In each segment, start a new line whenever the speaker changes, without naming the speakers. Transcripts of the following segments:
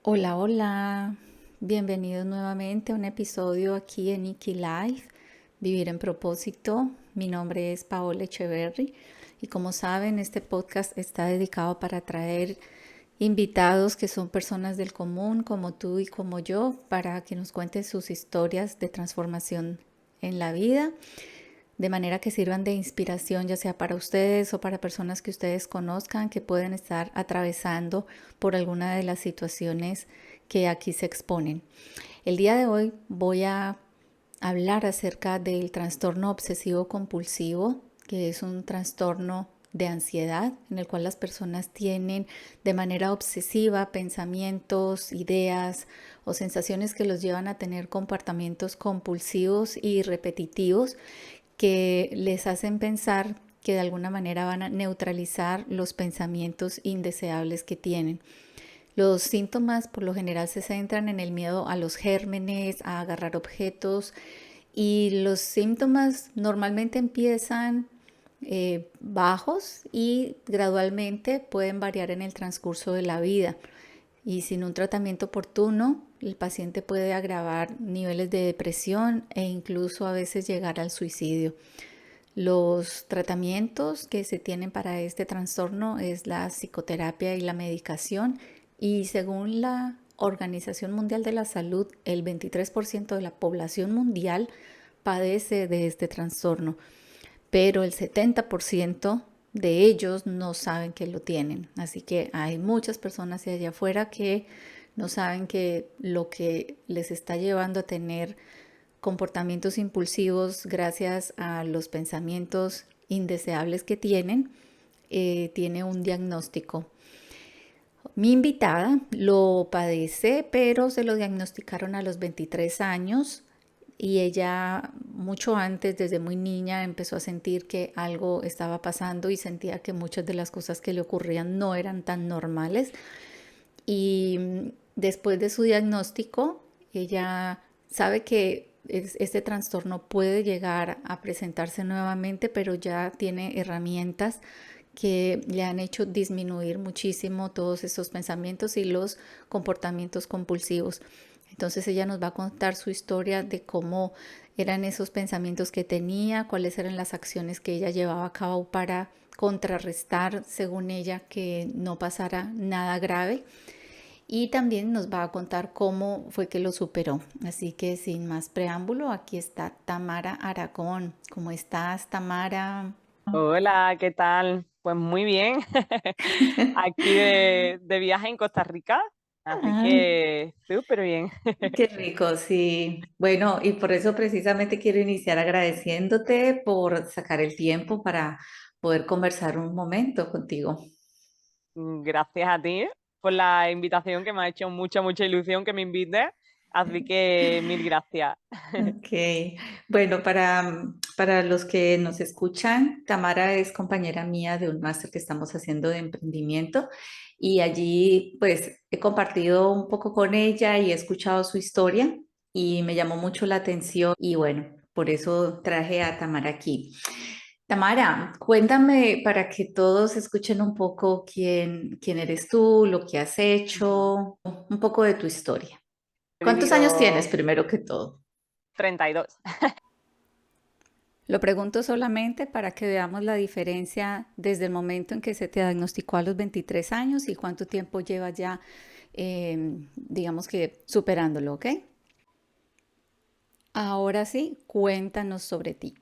Hola, hola. Bienvenidos nuevamente a un episodio aquí en Iki Life, Vivir en Propósito. Mi nombre es Paola Echeverry y como saben, este podcast está dedicado para traer invitados que son personas del común, como tú y como yo, para que nos cuenten sus historias de transformación en la vida de manera que sirvan de inspiración, ya sea para ustedes o para personas que ustedes conozcan que pueden estar atravesando por alguna de las situaciones que aquí se exponen. El día de hoy voy a hablar acerca del trastorno obsesivo compulsivo, que es un trastorno de ansiedad en el cual las personas tienen de manera obsesiva pensamientos, ideas o sensaciones que los llevan a tener comportamientos compulsivos y repetitivos que les hacen pensar que de alguna manera van a neutralizar los pensamientos indeseables que tienen. Los síntomas por lo general se centran en el miedo a los gérmenes, a agarrar objetos y los síntomas normalmente empiezan bajos y gradualmente pueden variar en el transcurso de la vida. Y sin un tratamiento oportuno, el paciente puede agravar niveles de depresión e incluso a veces llegar al suicidio. Los tratamientos que se tienen para este trastorno es la psicoterapia y la medicación y según la Organización Mundial de la Salud, el 23% de la población mundial padece de este trastorno, pero el 70% de ellos no saben que lo tienen. Así que hay muchas personas hacia allá afuera que no saben que lo que les está llevando a tener comportamientos impulsivos gracias a los pensamientos indeseables que tienen, tiene un diagnóstico. Mi invitada lo padece, pero se lo diagnosticaron a los 23 años y ella mucho antes, desde muy niña, empezó a sentir que algo estaba pasando y sentía que muchas de las cosas que le ocurrían no eran tan normales. Y después de su diagnóstico, ella sabe que este trastorno puede llegar a presentarse nuevamente, pero ya tiene herramientas que le han hecho disminuir muchísimo todos esos pensamientos y los comportamientos compulsivos. Entonces ella nos va a contar su historia de cómo eran esos pensamientos que tenía, cuáles eran las acciones que ella llevaba a cabo para contrarrestar, según ella, que no pasara nada grave. Y también nos va a contar cómo fue que lo superó. Así que sin más preámbulo, aquí está Tamara Aragón. ¿Cómo estás, Tamara?
Hola, ¿qué tal? Pues muy bien. Aquí de viaje en Costa Rica, así
Ay,
que súper bien.
qué rico, sí. Bueno, y por eso precisamente quiero iniciar agradeciéndote por sacar el tiempo para poder conversar un momento contigo.
Gracias a ti por la invitación que me ha hecho mucha ilusión que me invites, así que mil gracias.
Ok, bueno, para los que nos escuchan, Tamara es compañera mía de un máster que estamos haciendo de emprendimiento y allí pues he compartido un poco con ella y he escuchado su historia y me llamó mucho la atención y bueno, por eso traje a Tamara aquí. Tamara, cuéntame para que todos escuchen un poco quién eres tú, lo que has hecho, un poco de tu historia.
He
¿Cuántos años tienes
vivido
primero que todo?
32.
Lo pregunto solamente para que veamos la diferencia desde el momento en que se te diagnosticó a los 23 años y cuánto tiempo llevas ya, digamos que superándolo, ¿ok? Ahora sí, cuéntanos sobre ti.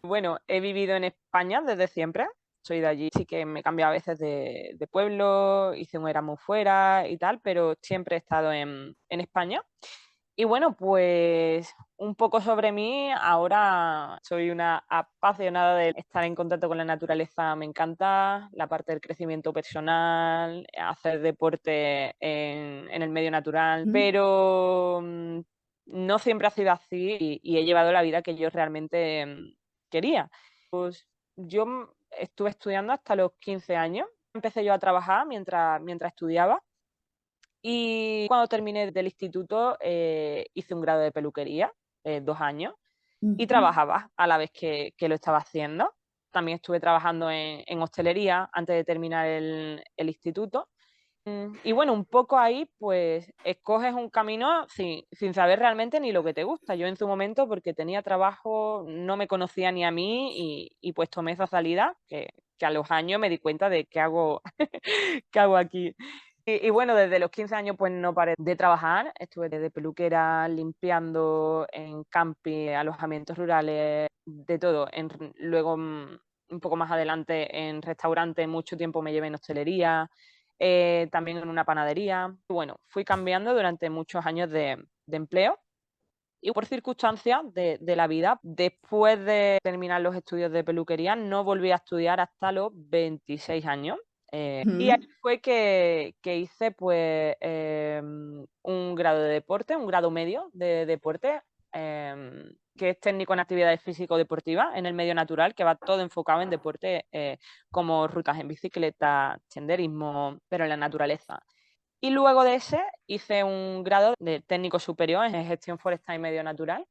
Bueno, he vivido en España desde siempre. Soy de allí, sí que me cambio a veces de pueblo, hice un Erasmus fuera y tal, pero siempre he estado en España. Y bueno, pues un poco sobre mí, ahora soy una apasionada de estar en contacto con la naturaleza, me encanta la parte del crecimiento personal, hacer deporte en el medio natural,
¿Mm?
pero no siempre ha sido así y he llevado la vida que yo realmente quería. Pues yo estuve estudiando hasta los 15 años, empecé yo a trabajar mientras estudiaba y cuando terminé del instituto, hice un grado de peluquería, 2 años, y
Ujú.
trabajaba a la vez que lo estaba haciendo. También estuve trabajando en hostelería antes de terminar el instituto. Y bueno, un poco ahí, pues escoges un camino sin saber realmente ni lo que te gusta. Yo en su momento, porque tenía trabajo, no me conocía ni a mí y pues tomé esa salida que a los años me di cuenta de qué hago, qué hago aquí. Y bueno, desde los 15 años pues no paré de trabajar. Estuve de peluquera, limpiando en camping, alojamientos rurales, de todo. Luego, un poco más adelante, en restaurante, mucho tiempo me llevé en hostelería, también en una panadería. Bueno, fui cambiando durante muchos años de empleo y por circunstancias de la vida, después de terminar los estudios de peluquería, no volví a estudiar hasta los 26 años. Y ahí
Ujú.
fue que hice pues un grado de deporte, un grado medio de deporte, que es técnico en actividades físico-deportivas en el medio natural, que va todo enfocado en deporte como rutas en bicicleta, senderismo, pero en la naturaleza. Y luego de ese hice un grado de técnico superior en gestión forestal y medio natural.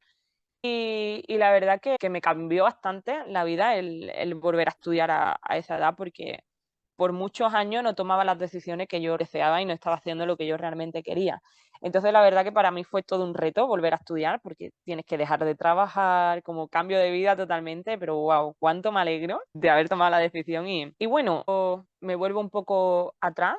Y la verdad que me cambió bastante la vida el volver a estudiar a esa edad, porque por muchos años no tomaba las decisiones que yo deseaba y no estaba haciendo lo que yo realmente quería. Entonces, la verdad que para mí fue todo un reto volver a estudiar, porque tienes que dejar de trabajar, como cambio de vida totalmente, pero wow, cuánto me alegro de haber tomado la decisión. Y bueno, me vuelvo un poco atrás,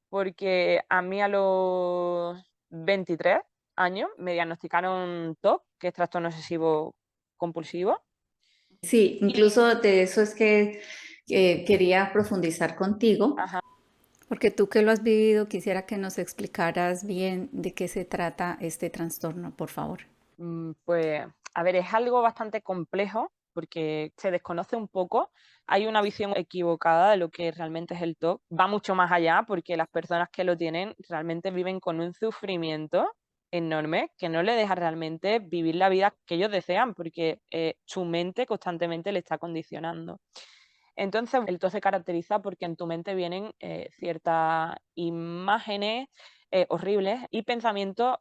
porque a mí a los 23 años me diagnosticaron TOC, que es trastorno obsesivo compulsivo.
Sí,
Y,
incluso de eso es que quería profundizar contigo,
ajá,
porque tú que lo has vivido, quisiera que nos explicaras bien de qué se trata este trastorno, por favor.
Pues, a ver, es algo bastante complejo porque se desconoce un poco. Hay una visión equivocada de lo que realmente es el TOC. Va mucho más allá porque las personas que lo tienen realmente viven con un sufrimiento enorme que no le deja realmente vivir la vida que ellos desean, porque su mente constantemente le está condicionando. Entonces, el TOC se caracteriza porque en tu mente vienen ciertas imágenes horribles y pensamientos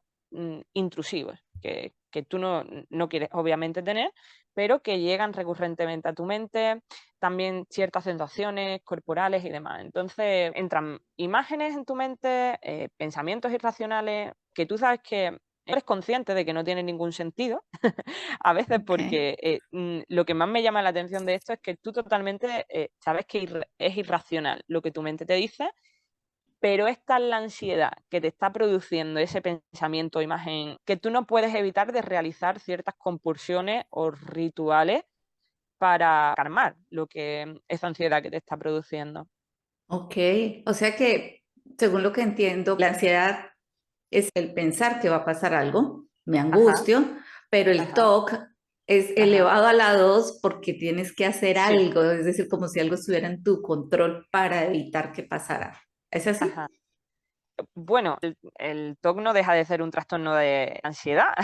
intrusivos que tú no quieres obviamente tener, pero que llegan recurrentemente a tu mente, también ciertas sensaciones corporales y demás. Entonces, entran imágenes en tu mente, pensamientos irracionales que tú sabes que eres consciente de que no tienen ningún sentido, a veces,
Ok,
porque lo que más me llama la atención de esto es que tú totalmente sabes que es irracional lo que tu mente te dice, pero es tal la ansiedad que te está produciendo ese pensamiento o imagen que tú no puedes evitar de realizar ciertas compulsiones o rituales para calmar lo que esa ansiedad que te está produciendo.
ok. O sea que, según lo que entiendo, la ansiedad es el pensar que va a pasar algo, me
Ajá,
angustio, pero el
ajá,
TOC es
ajá.
elevado a la 2 porque tienes que hacer
Sí,
algo, es decir, como si algo estuviera en tu control para evitar que pasara. ¿Es así?
ajá. Bueno, el TOC no deja de ser un trastorno de ansiedad,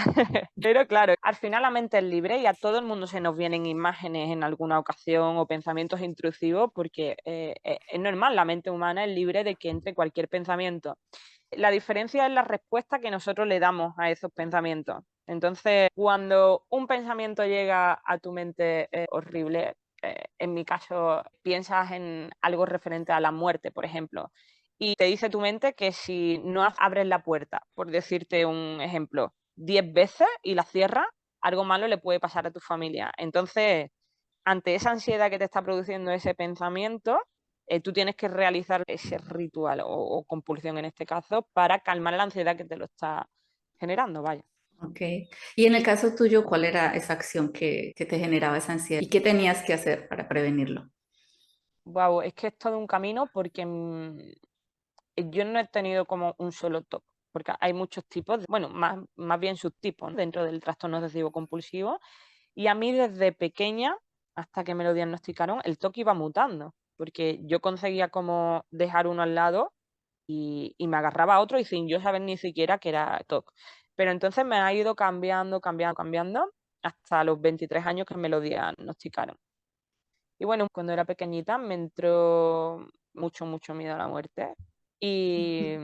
pero claro, al final la mente es libre y a todo el mundo se nos vienen imágenes en alguna ocasión o pensamientos intrusivos porque es normal, la mente humana es libre de que entre cualquier pensamiento. La diferencia es la respuesta que nosotros le damos a esos pensamientos. Entonces, cuando un pensamiento llega a tu mente horrible, en mi caso, piensas en algo referente a la muerte, por ejemplo, y te dice tu mente que si no abres la puerta, por decirte un ejemplo, 10 veces y la cierras, algo malo le puede pasar a tu familia. Entonces, ante esa ansiedad que te está produciendo ese pensamiento, tú tienes que realizar ese ritual o compulsión en este caso para calmar la ansiedad que te lo está generando, vaya.
Ok. Y en el caso tuyo, ¿cuál era esa acción que te generaba esa ansiedad? ¿Y qué tenías que hacer para prevenirlo?
Wow, es que es todo un camino porque yo no he tenido como un solo TOC, porque hay muchos tipos, bueno, más bien subtipos, ¿no?, dentro del trastorno obsesivo compulsivo. Y a mí desde pequeña, hasta que me lo diagnosticaron, el TOC iba mutando, porque yo conseguía como dejar uno al lado y me agarraba a otro y sin yo saber ni siquiera que era TOC. Pero entonces me ha ido cambiando, cambiando, cambiando hasta los 23 años que me lo diagnosticaron. Y bueno, cuando era pequeñita me entró mucho, mucho miedo a la muerte. Y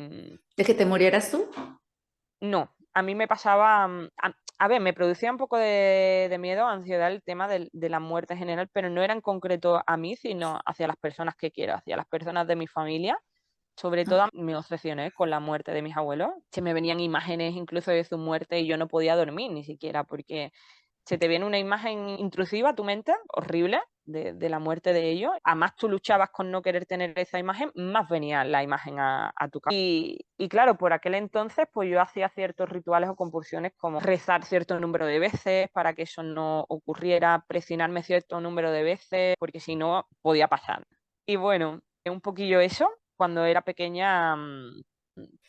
¿De que te murieras tú?
no, a mí me pasaba, a ver, me producía un poco de miedo, ansiedad el tema de la muerte en general, pero no era en concreto a mí, sino hacia las personas que quiero, hacia las personas de mi familia. Sobre todo
Ok.
me obsesioné con la muerte de mis abuelos. Se me venían imágenes incluso de su muerte y yo no podía dormir ni siquiera porque se te viene una imagen intrusiva a tu mente, horrible, de la muerte de ellos. A más tú luchabas con no querer tener esa imagen, más venía la imagen a tu cabeza. Y claro, por aquel entonces, pues yo hacía ciertos rituales o compulsiones como rezar cierto número de veces para que eso no ocurriera, presionarme cierto número de veces, porque si no, podía pasar. Y bueno, un poquillo eso. Cuando era pequeña,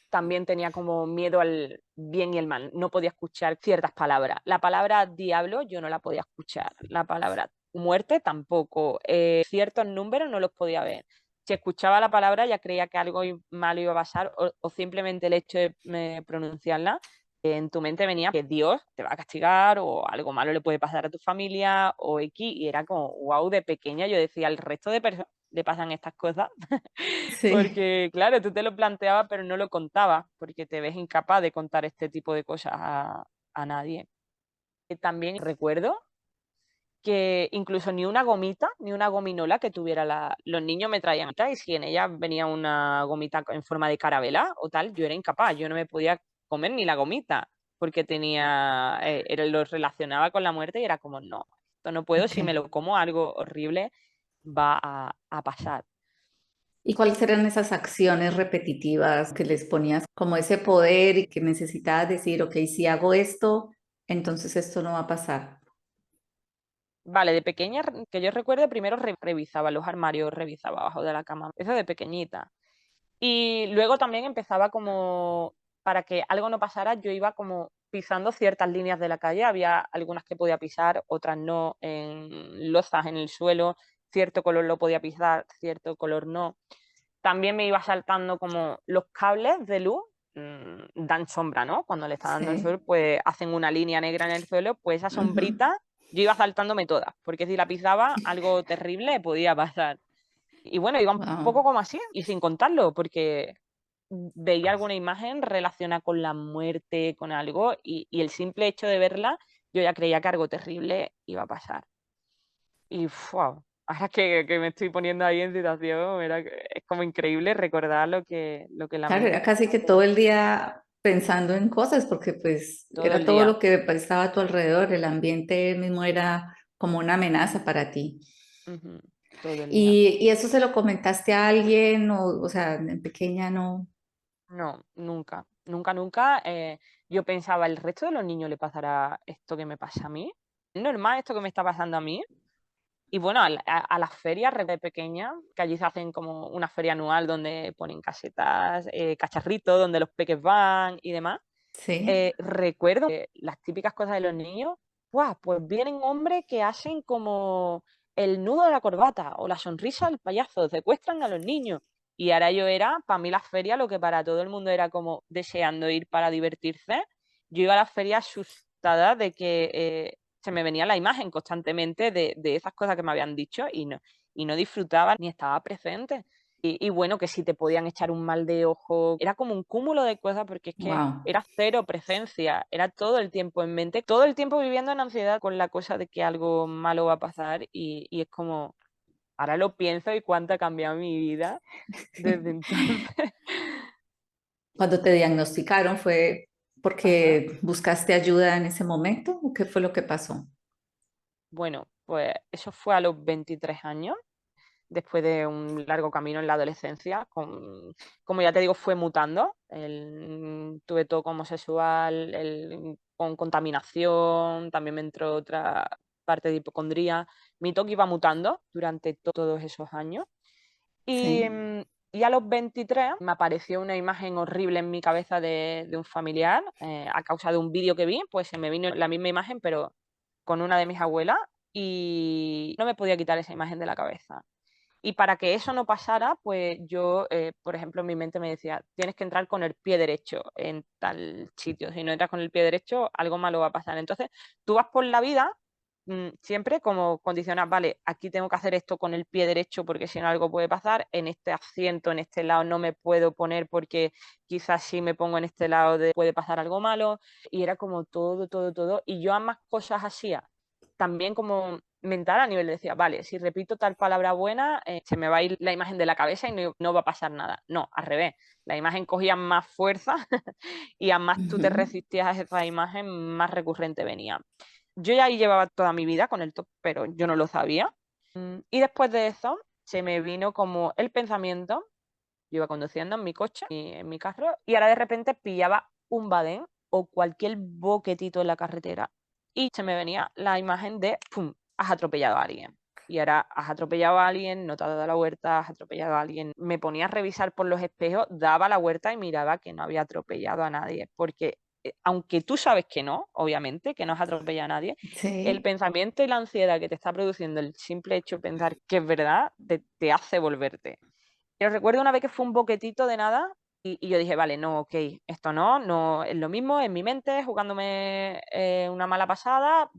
también tenía como miedo al bien y el mal. No podía escuchar ciertas palabras. La palabra diablo yo no la podía escuchar. La palabra muerte tampoco. Ciertos números no los podía ver. Si escuchaba la palabra ya creía que algo malo iba a pasar o simplemente el hecho de pronunciarla, en tu mente venía que Dios te va a castigar o algo malo le puede pasar a tu familia o X y era como, wow, de pequeña yo decía, al resto de personas le pasan estas cosas.
Sí.
Porque, claro, tú te lo planteabas, pero no lo contabas, porque te ves incapaz de contar este tipo de cosas a nadie. También recuerdo que incluso ni una gomita, ni una gominola que tuviera los niños me traían y si en ella venía una gomita en forma de carabela o tal, yo era incapaz, yo no me podía comer ni la gomita porque lo relacionaba con la muerte y era como, no, esto no puedo,
Ok.
si me lo como algo horrible va a pasar.
¿Y cuáles eran esas acciones repetitivas que les ponías como ese poder y que necesitabas decir, ok, si hago esto, entonces esto no va a pasar?
Vale, de pequeña, que yo recuerde, primero revisaba los armarios, revisaba abajo de la cama, eso de pequeñita. Y luego también empezaba como, para que algo no pasara, yo iba como pisando ciertas líneas de la calle, había algunas que podía pisar, otras no, en lozas en el suelo, cierto color lo podía pisar, cierto color no. También me iba saltando como los cables de luz, dan sombra, ¿no? Cuando le está dando el
Sí.
sol, pues hacen una línea negra en el suelo, pues esa
Ujú.
sombrita yo iba saltándome todas, porque si la pisaba, algo terrible podía pasar. Y bueno, iba un
Wow.
poco como así, y sin contarlo, porque veía alguna imagen relacionada con la muerte, con algo, y el simple hecho de verla, yo ya creía que algo terrible iba a pasar. Y ¡fua! Ahora que me estoy poniendo ahí en situación, es como increíble recordar lo que la
Claro,
mente
era casi que todo el día pensando en cosas, porque pues
todo
era
el
todo
día.
lo que estaba a tu alrededor, el ambiente mismo era como una amenaza para ti.
Ujú, todo el día.
¿Y eso se lo comentaste a alguien o sea, en pequeña no?
No, nunca, nunca, nunca. Yo pensaba, ¿el resto de los niños le pasará esto que me pasa a mí? ¿Es normal esto que me está pasando a mí? Y bueno, a las ferias de pequeña, que allí se hacen como una feria anual donde ponen casetas, cacharritos, donde los peques van y demás.
Sí.
Recuerdo que las típicas cosas de los niños, ¡guau! Pues vienen hombres que hacen como el nudo de la corbata o la sonrisa del payaso, secuestran a los niños. Y ahora yo era, para mí la feria, lo que para todo el mundo era como deseando ir para divertirse. Yo iba a la feria asustada de que se me venía la imagen constantemente de esas cosas que me habían dicho y no disfrutaba ni estaba presente. Y bueno, que si te podían echar un mal de ojo, era como un cúmulo de cosas porque es que
Wow.
era cero presencia, era todo el tiempo en mente, todo el tiempo viviendo en ansiedad con la cosa de que algo malo va a pasar y es como, ahora lo pienso y cuánto ha cambiado mi vida desde entonces.
Cuando te diagnosticaron, ¿fue
Ajá.
porque buscaste ayuda en ese momento o qué fue lo que pasó?
Bueno, pues eso fue a los 23 años, después de un largo camino en la adolescencia, como ya te digo, fue mutando. Tuve todo homosexual, con contaminación, también me entró otra parte de hipocondría. Mi TOC iba mutando durante todos esos años. Y,
Sí,
mm, y a los 23 me apareció una imagen horrible en mi cabeza de un familiar, a causa de un vídeo que vi, pues se me vino la misma imagen, pero con una de mis abuelas, y no me podía quitar esa imagen de la cabeza. Y para que eso no pasara, pues yo, por ejemplo, en mi mente me decía, tienes que entrar con el pie derecho en tal sitio. Si no entras con el pie derecho, algo malo va a pasar. Entonces, tú vas por la vida siempre como condicionas, vale, aquí tengo que hacer esto con el pie derecho porque si no algo puede pasar, en este asiento, en este lado no me puedo poner porque quizás si me pongo en este lado puede pasar algo malo. Y era como todo, todo, todo. Y yo ambas cosas hacía. También como mental a nivel de decía, vale, si repito tal palabra buena, se me va a ir la imagen de la cabeza y no va a pasar nada. No, al revés, la imagen cogía más fuerza y a más tú te
Ujú.
resistías a esa imagen, más recurrente venía. Yo ya ahí llevaba toda mi vida con el TOC, pero yo no lo sabía. Y después de eso se me vino como el pensamiento, yo iba conduciendo en mi coche, en mi carro, y ahora de repente pillaba un badén o cualquier boquetito en la carretera y se me venía la imagen de, ¡pum!, has atropellado a alguien. Y ahora has atropellado a alguien, no te has dado la vuelta, has atropellado a alguien. Me ponía a revisar por los espejos, daba la vuelta y miraba que no había atropellado a nadie. Porque aunque tú sabes que no, obviamente, que no has atropellado a nadie, el
Sí,
pensamiento y la ansiedad que te está produciendo el simple hecho de pensar que es verdad, te hace volverte. Pero recuerdo una vez que fue un boquetito de nada y yo dije, vale, no, ok, esto no es lo mismo en mi mente, jugándome una mala pasada,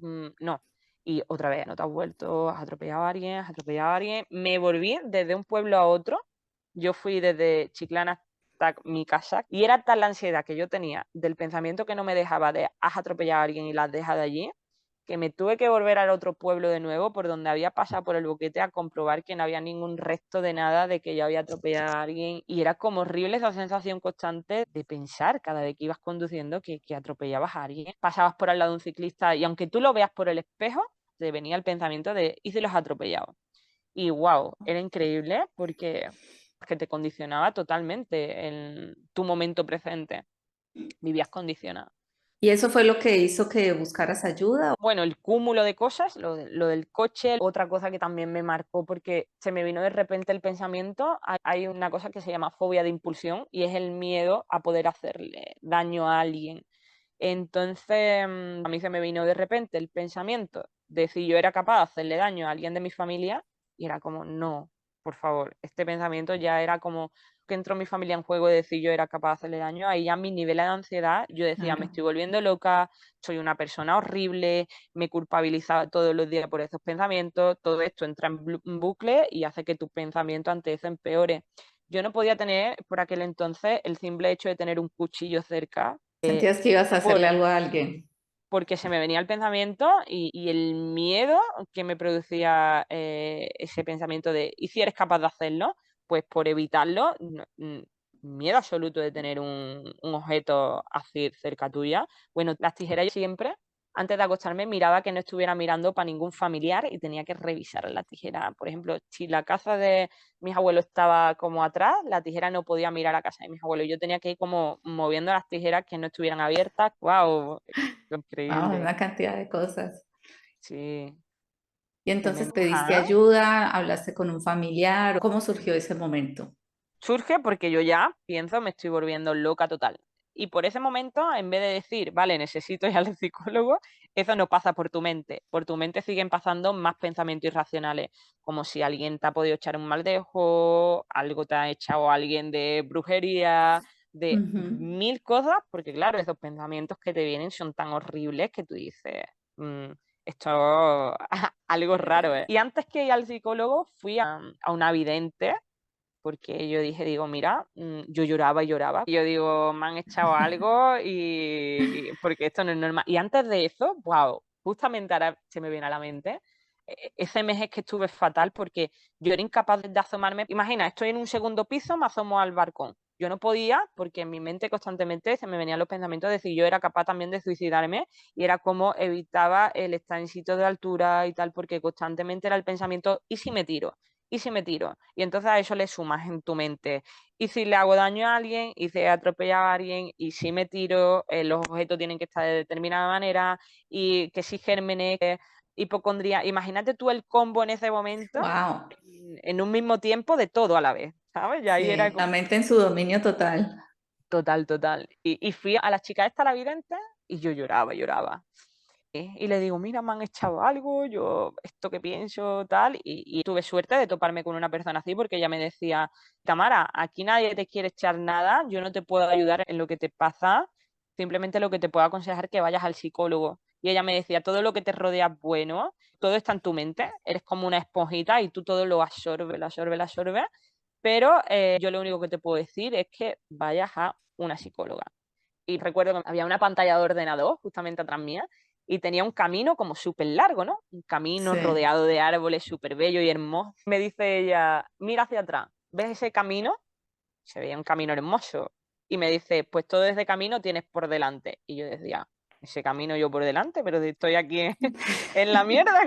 no. Y otra vez, no te has vuelto, has atropellado a alguien, has atropellado a alguien. Me volví desde un pueblo a otro. Yo fui desde Chiclana hasta mi casa y era tal la ansiedad que yo tenía del pensamiento que no me dejaba de has atropellado a alguien y la has dejado allí, que me tuve que volver al otro pueblo de nuevo, por donde había pasado por el boquete, a comprobar que no había ningún resto de nada, de que yo había atropellado a alguien. Y era como horrible esa sensación constante de pensar cada vez que ibas conduciendo que atropellabas a alguien. Pasabas por al lado de un ciclista y aunque tú lo veas por el espejo, te venía el pensamiento de, ¿y si los has atropellado? Y wow, era increíble porque que te condicionaba totalmente en tu momento presente. Vivías condicionado.
¿y eso fue lo que hizo que buscaras ayuda?
Bueno, el cúmulo de cosas, lo del coche, otra cosa que también me marcó porque se me vino de repente el pensamiento, hay una cosa que se llama fobia de impulsión y es el miedo a poder hacerle daño a alguien. Entonces, a mí se me vino de repente el pensamiento de si yo era capaz de hacerle daño a alguien de mi familia y era como, no, por favor, este pensamiento ya era como que entró mi familia en juego de decir yo era capaz de hacerle daño, ahí ya mi nivel de ansiedad, yo decía, me
Claro.
estoy volviendo loca, soy una persona horrible, me culpabilizaba todos los días por esos pensamientos, todo esto entra en bucle y hace que tus pensamientos ante eso empeore. Yo no podía tener por aquel entonces el simple hecho de tener un cuchillo cerca,
Sentías que ibas a
por,
hacerle algo a alguien.
porque se me venía el pensamiento y el miedo que me producía ese pensamiento de, ¿y si eres capaz de hacerlo? Pues por evitarlo, miedo absoluto de tener un objeto así cerca tuya. Bueno, las tijeras yo siempre, antes de acostarme, miraba que no estuviera mirando para ningún familiar y tenía que revisar la tijera. Por ejemplo, si la casa de mis abuelos estaba como atrás, la tijera no podía mirar a casa de mis abuelos. Yo tenía que ir como moviendo las tijeras que no estuvieran abiertas. ¡Wow!
Wow,
Increíble.
una cantidad de cosas.
Sí,
Y entonces
tremendo.
pediste
Ajá.
ayuda, hablaste con un familiar. ¿Cómo surgió ese momento?
Surge porque yo ya pienso, me estoy volviendo loca total. Y por ese momento, en vez de decir, vale, necesito ir al psicólogo, eso no pasa por tu mente. Por tu mente siguen pasando más pensamientos irracionales, como si alguien te ha podido echar un mal dejo, algo te ha echado alguien de brujería, de
Ujú.
mil cosas, porque claro, esos pensamientos que te vienen son tan horribles que tú dices, "Mm, esto algo raro, ¿eh?". Y antes que ir al psicólogo, fui a una vidente porque yo dije, digo, mira, yo lloraba y lloraba. Y yo digo, me han echado algo y porque esto no es normal. Y antes de eso, wow, justamente ahora se me viene a la mente, ese mes es que estuve fatal porque yo era incapaz de asomarme. Imagina, estoy en un segundo piso, me asomo al balcón. Yo no podía porque en mi mente constantemente se me venían los pensamientos de si yo era capaz también de suicidarme y era como evitaba el estar en sitios de altura y tal porque constantemente era el pensamiento, ¿y si me tiro? ¿Y si me tiro? Y entonces a eso le sumas en tu mente. ¿Y si le hago daño a alguien? ¿Y si he atropellado a alguien? ¿Y si me tiro? Los objetos tienen que estar de determinada manera. ¿Y que si gérmenes? Hipocondría. Imagínate tú el combo en ese momento,
Wow.
en un mismo tiempo, de todo a la vez, ¿sabes? Y ahí era
Sí, la mente en su dominio total.
total, total. Y fui a la chica esta, la vidente, y yo lloraba, lloraba. Y le digo, mira, me han echado algo, yo esto que pienso, tal, y tuve suerte de toparme con una persona así porque ella me decía, Tamara, aquí nadie te quiere echar nada, yo no te puedo ayudar en lo que te pasa, simplemente lo que te puedo aconsejar es que vayas al psicólogo. Y ella me decía, todo lo que te rodea es bueno, todo está en tu mente, eres como una esponjita y tú todo lo absorbes, lo absorbes, lo absorbes, pero yo lo único que te puedo decir es que vayas a una psicóloga. Y recuerdo que había una pantalla de ordenador justamente atrás mía y tenía un camino como súper largo, ¿no? Un camino
Sí.
rodeado de árboles, súper bello y hermoso. Me dice ella, mira hacia atrás, ¿ves ese camino? Se veía un camino hermoso. Y me dice, pues todo ese camino tienes por delante. Y yo decía, ese camino yo por delante, pero si estoy aquí en la mierda,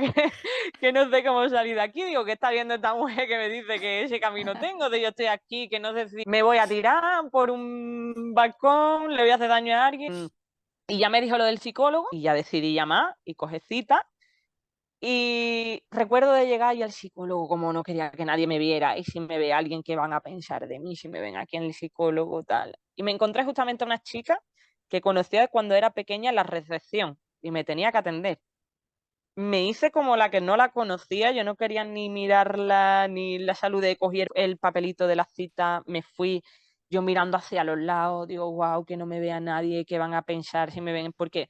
que no sé cómo salir de aquí. Digo, ¿qué está viendo esta mujer que me dice que ese camino tengo? De yo estoy aquí, que no sé si me voy a tirar por un balcón, le voy a hacer daño a alguien. Y ya me dijo lo del psicólogo y ya decidí llamar y coger cita. Y recuerdo de llegar y al psicólogo, como no quería que nadie me viera, y si me ve alguien, ¿qué van a pensar de mí? Si me ven aquí en el psicólogo, tal. Y me encontré justamente a una chica que conocía cuando era pequeña en la recepción y me tenía que atender. Me hice como la que no la conocía, yo no quería ni mirarla, ni la saludé, cogí el papelito de la cita, me fui yo mirando hacia los lados, digo, wow, que no me vea nadie, qué van a pensar si me ven, porque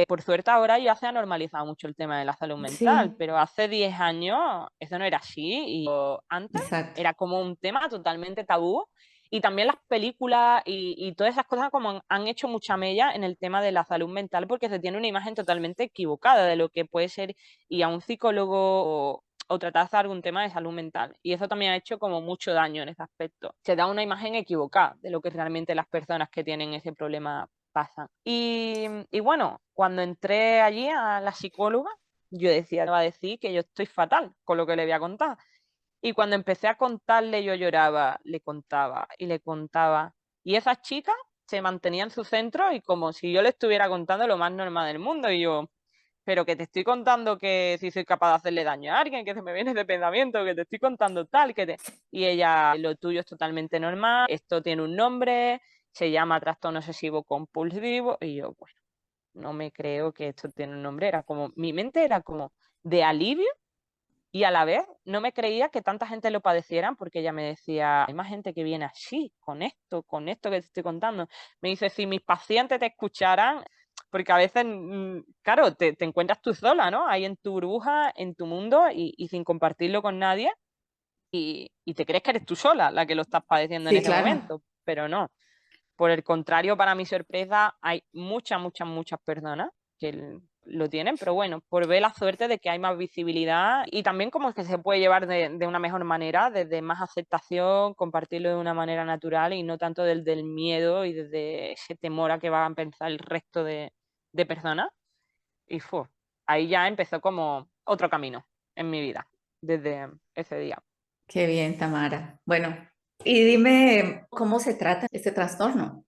por suerte ahora ya se ha normalizado mucho el tema de la salud mental,
Sí,
pero hace 10 años eso no era así y antes
exacto.
era como un tema totalmente tabú y también las películas y todas esas cosas como han hecho mucha mella en el tema de la salud mental porque se tiene una imagen totalmente equivocada de lo que puede ser ir a un psicólogo o tratarse de algún tema de salud mental. Y eso también ha hecho como mucho daño en ese aspecto. Se da una imagen equivocada de lo que realmente las personas que tienen ese problema pasan. Y bueno, cuando entré allí a la psicóloga, yo decía, va a decir que yo estoy fatal con lo que le voy a contar. Y cuando empecé a contarle, yo lloraba, le contaba y le contaba. Y esa chica se mantenía en su centro y como si yo le estuviera contando lo más normal del mundo. Y yo, pero que te estoy contando que si soy capaz de hacerle daño a alguien, que se me viene de pensamiento, que te estoy contando tal, que te... Y ella, lo tuyo es totalmente normal, esto tiene un nombre, se llama trastorno obsesivo compulsivo. Y yo, bueno, no me creo que esto tiene un nombre. Era como, mi mente era como de alivio y a la vez no me creía que tanta gente lo padecieran porque ella me decía, hay más gente que viene así, con esto que te estoy contando. Me dice, si mis pacientes te escucharan, porque a veces, claro, te encuentras tú sola, ¿no? Ahí en tu burbuja, en tu mundo y sin compartirlo con nadie y te crees que eres tú sola la que lo estás padeciendo en
Sí,
ese
claro.
momento, pero no. Por el contrario, para mi sorpresa, hay muchas personas que lo tienen, pero bueno, por ver la suerte de que hay más visibilidad y también como que se puede llevar de una mejor manera, desde más aceptación, compartirlo de una manera natural y no tanto del miedo y desde ese temor a que van a pensar el resto de personas. Y ahí ya empezó como otro camino en mi vida, desde ese día.
Qué bien, Tamara. Bueno, y dime cómo se trata este trastorno.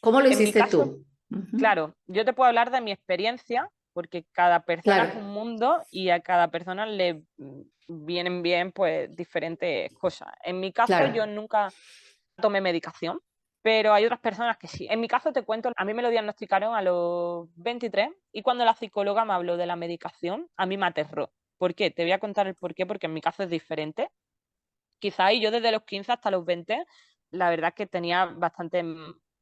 ¿Cómo lo
En mi
hiciste
caso,
tú? Ujú.
claro, yo te puedo hablar de mi experiencia, porque cada persona es
Claro,
un mundo y a cada persona le vienen bien pues diferentes cosas. En mi caso, yo
claro.
nunca tomé medicación, pero hay otras personas que sí. En mi caso te cuento, a mí me lo diagnosticaron a los 23 y cuando la psicóloga me habló de la medicación, a mí me aterró. ¿Por qué? Te voy a contar el por qué, porque en mi caso es diferente. Quizá y yo desde los 15 hasta los 20, la verdad es que tenía bastante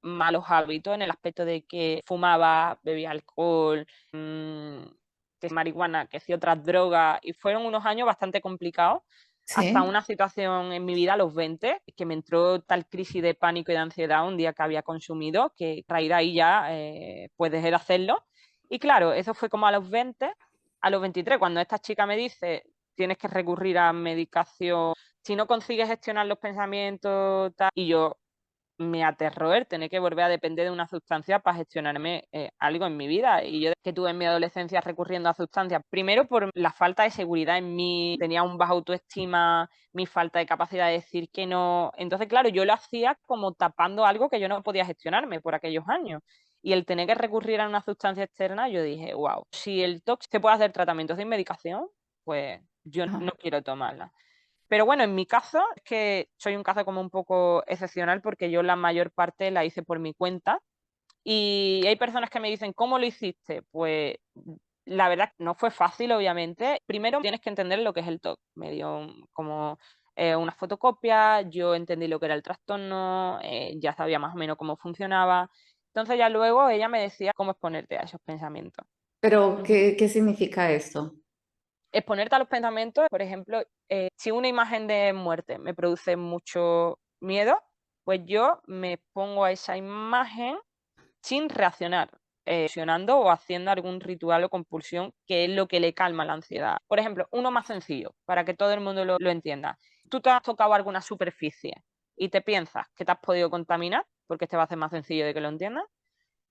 malos hábitos en el aspecto de que fumaba, bebía alcohol, que si marihuana, que si otras drogas, y fueron unos años bastante complicados, hasta
Sí.
una situación en mi vida a los 20, que me entró tal crisis de pánico y de ansiedad un día que había consumido, que a raíz de ahí ya pues dejé de hacerlo. Y claro, eso fue como a los 20, a los 23, cuando esta chica me dice, tienes que recurrir a medicación si no consigues gestionar los pensamientos, tal, y yo me aterró el tener que volver a depender de una sustancia para gestionarme algo en mi vida. Y yo que tuve en mi adolescencia recurriendo a sustancias, primero por la falta de seguridad en mí, tenía un baja autoestima, mi falta de capacidad de decir que no. Entonces, claro, yo lo hacía como tapando algo que yo no podía gestionarme por aquellos años. Y el tener que recurrir a una sustancia externa, yo dije, wow, si el TOC se puede hacer tratamientos sin medicación, pues yo no
Ajá.
quiero tomarla. Pero bueno, en mi caso es que soy un caso como un poco excepcional porque yo la mayor parte la hice por mi cuenta y hay personas que me dicen, ¿cómo lo hiciste? Pues la verdad no fue fácil, obviamente. Primero tienes que entender lo que es el TOC. Me dio como una fotocopia, yo entendí lo que era el trastorno, ya sabía más o menos cómo funcionaba. Entonces ya luego ella me decía cómo exponerte a esos pensamientos.
Pero,
Ujú.
¿qué significa esto?
Exponerte a los pensamientos, por ejemplo, si una imagen de muerte me produce mucho miedo, pues yo me pongo a esa imagen sin reaccionar. accionando o haciendo algún ritual o compulsión que es lo que le calma la ansiedad. Por ejemplo, uno más sencillo, para que todo el mundo lo entienda. Tú te has tocado alguna superficie y te piensas que te has podido contaminar, porque este va a ser más sencillo de que lo entiendas.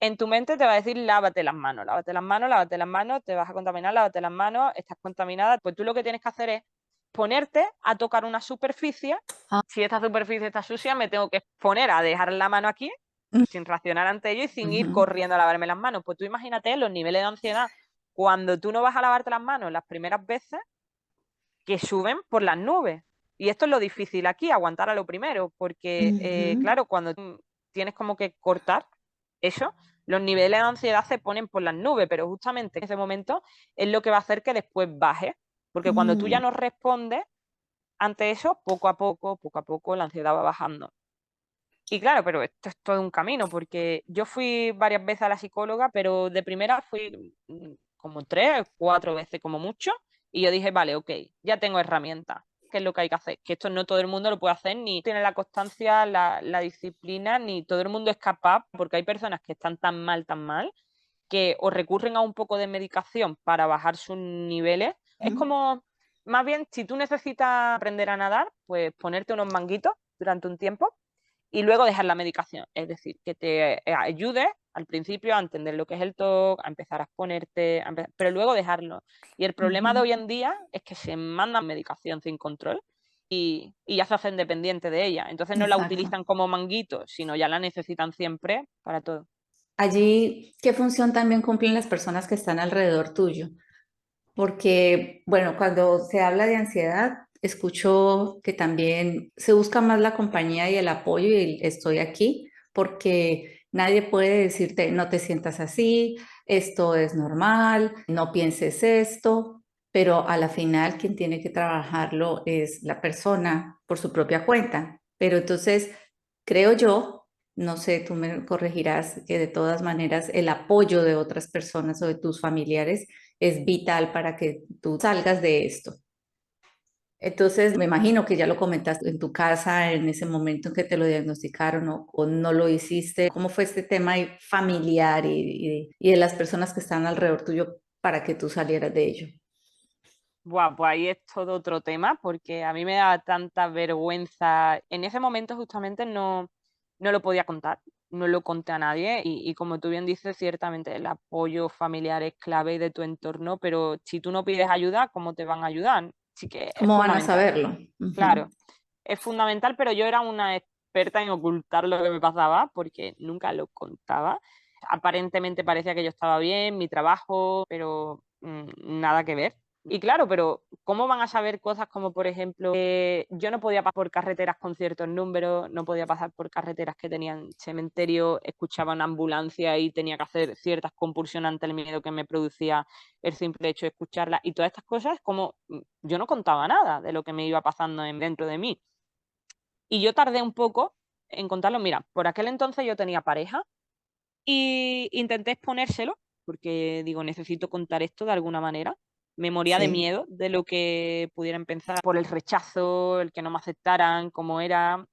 En tu mente te va a decir lávate las manos, lávate las manos, lávate las manos, te vas a contaminar, lávate las manos, estás contaminada. Pues tú lo que tienes que hacer es ponerte a tocar una superficie.
Ah,
Si esta superficie está sucia, me tengo que poner a dejar la mano aquí
mm,
sin reaccionar ante ello y sin ir
ujú,
corriendo a lavarme las manos. Pues tú imagínate los niveles de ansiedad cuando tú no vas a lavarte las manos las primeras veces que suben por las nubes. Y esto es lo difícil aquí, aguantar a lo primero, porque
ujú,
claro, cuando tienes como que cortar eso, los niveles de ansiedad se ponen por las nubes, pero justamente en ese momento es lo que va a hacer que después baje, porque cuando tú ya
mm.
no respondes ante eso, poco a poco la ansiedad va bajando. Y claro, pero esto es todo un camino, porque yo fui varias veces a la psicóloga, pero de primera fui como 3, 4 veces como mucho, y yo dije, vale, ok, ya tengo herramientas. ¿Qué es lo que hay que hacer? Que esto no todo el mundo lo puede hacer, ni tiene la constancia, la disciplina, ni todo el mundo es capaz, porque hay personas que están tan mal, que o recurren a un poco de medicación para bajar sus niveles. Es como, más bien, si tú necesitas aprender a nadar, pues ponerte unos manguitos durante un tiempo y luego dejar la medicación. Es decir, que te ayude al principio a entender lo que es el TOC, a empezar a exponerte, pero luego dejarlo. Y el problema de
Ujú.
hoy en día es que se mandan medicación sin control y ya se hacen dependientes de ella. Entonces no la
Exacto.
utilizan como manguito, sino ya la necesitan siempre para todo.
Allí, ¿qué función también cumplen las personas que están alrededor tuyo? Porque, bueno, cuando se habla de ansiedad, escucho que también se busca más la compañía y el apoyo y estoy aquí, porque nadie puede decirte, no te sientas así, esto es normal, no pienses esto, pero a la final quien tiene que trabajarlo es la persona por su propia cuenta. Pero entonces, creo yo, no sé, tú me corregirás, que de todas maneras el apoyo de otras personas o de tus familiares es vital para que tú salgas de esto. Entonces, me imagino que ya lo comentaste en tu casa en ese momento en que te lo diagnosticaron o no lo hiciste. ¿Cómo fue este tema ahí familiar y de las personas que están alrededor tuyo para que tú salieras de ello?
Buah, pues ahí es todo otro tema, porque a mí me daba tanta vergüenza. En ese momento justamente no lo podía contar, no lo conté a nadie y como tú bien dices, ciertamente el apoyo familiar es clave y de tu entorno, pero si tú no pides ayuda, ¿cómo te van a ayudar? Sí que es
¿Cómo van a
fundamental,
saberlo? Ujú.
claro, es fundamental, pero yo era una experta en ocultar lo que me pasaba porque nunca lo contaba. Aparentemente parecía que yo estaba bien, mi trabajo, pero nada que ver. Y claro, pero ¿cómo van a saber cosas como, por ejemplo, que yo no podía pasar por carreteras con ciertos números, no podía pasar por carreteras que tenían cementerio, escuchaba una ambulancia y tenía que hacer ciertas compulsiones ante el miedo que me producía el simple hecho de escucharla y todas estas cosas, como yo no contaba nada de lo que me iba pasando dentro de mí. Y yo tardé un poco en contarlo. Mira, por aquel entonces yo tenía pareja y intenté exponérselo, porque digo, necesito contar esto de alguna manera. Me moría de
Sí.
miedo de lo que pudieran pensar por el rechazo, el que no me aceptaran, como era.